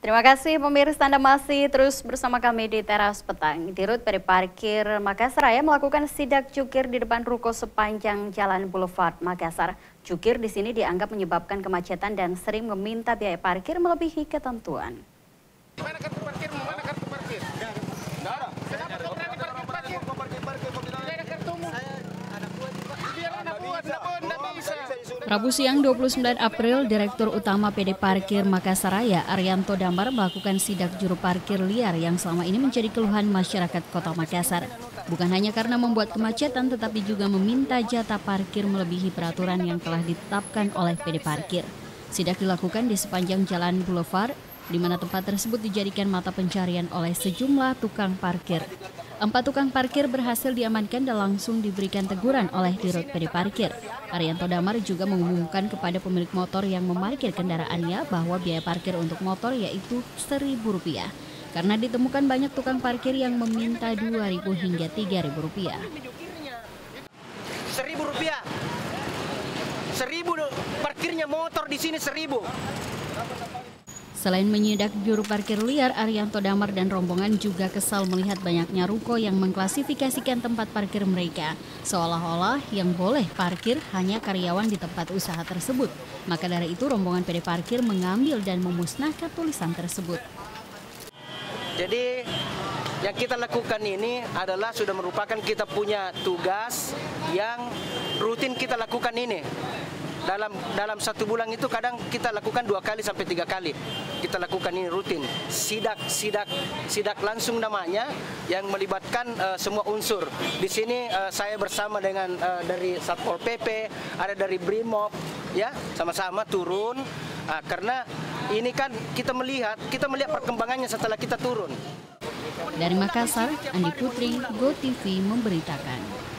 Terima kasih pemirsa, Anda masih terus bersama kami di Teras Petang. Dirut PD Parkir Makassar Raya melakukan sidak cukir di depan ruko sepanjang Jalan Boulevard Makassar. Cukir di sini dianggap menyebabkan kemacetan dan sering meminta biaya parkir melebihi ketentuan. Mana kartu parkir? Mana kartu parkir? Nggak ada. Kenapa kau berani parkir? Tidak ada kartumu. Saya anak buah juga. Biar anak buah, tidak bisa. Rabu siang 29 April, Direktur Utama PD Parkir Makassar Raya, Arianto Damar, melakukan sidak juru parkir liar yang selama ini menjadi keluhan masyarakat Kota Makassar. Bukan hanya karena membuat kemacetan, tetapi juga meminta jatah parkir melebihi peraturan yang telah ditetapkan oleh PD Parkir. Sidak dilakukan di sepanjang Jalan Boulevard, di mana tempat tersebut dijadikan mata pencarian oleh sejumlah tukang parkir. 4 tukang parkir berhasil diamankan dan langsung diberikan teguran oleh Dirut PD Parkir. Arianto Damar juga mengumumkan kepada pemilik motor yang memarkir kendaraannya bahwa biaya parkir untuk motor yaitu Rp1.000. Karena ditemukan banyak tukang parkir yang meminta Rp2.000 hingga Rp3.000. Rp1.000. 1.000 parkirnya motor di sini 1.000. Selain menyidak juru parkir liar, Arianto Damar dan rombongan juga kesal melihat banyaknya ruko yang mengklasifikasikan tempat parkir mereka, seolah-olah yang boleh parkir hanya karyawan di tempat usaha tersebut. Maka dari itu rombongan PD Parkir mengambil dan memusnahkan tulisan tersebut. Jadi yang kita lakukan ini adalah sudah merupakan kita punya tugas yang rutin kita lakukan ini. Dalam 1 bulan itu kadang kita lakukan 2 kali sampai 3 kali. Kita lakukan ini rutin. Sidak langsung namanya yang melibatkan semua unsur. Di sini saya bersama dengan dari Satpol PP, ada dari Brimob, ya sama-sama turun karena ini kan kita melihat perkembangannya setelah kita turun. Dari Makassar, Andi Putri, GoTV memberitakan.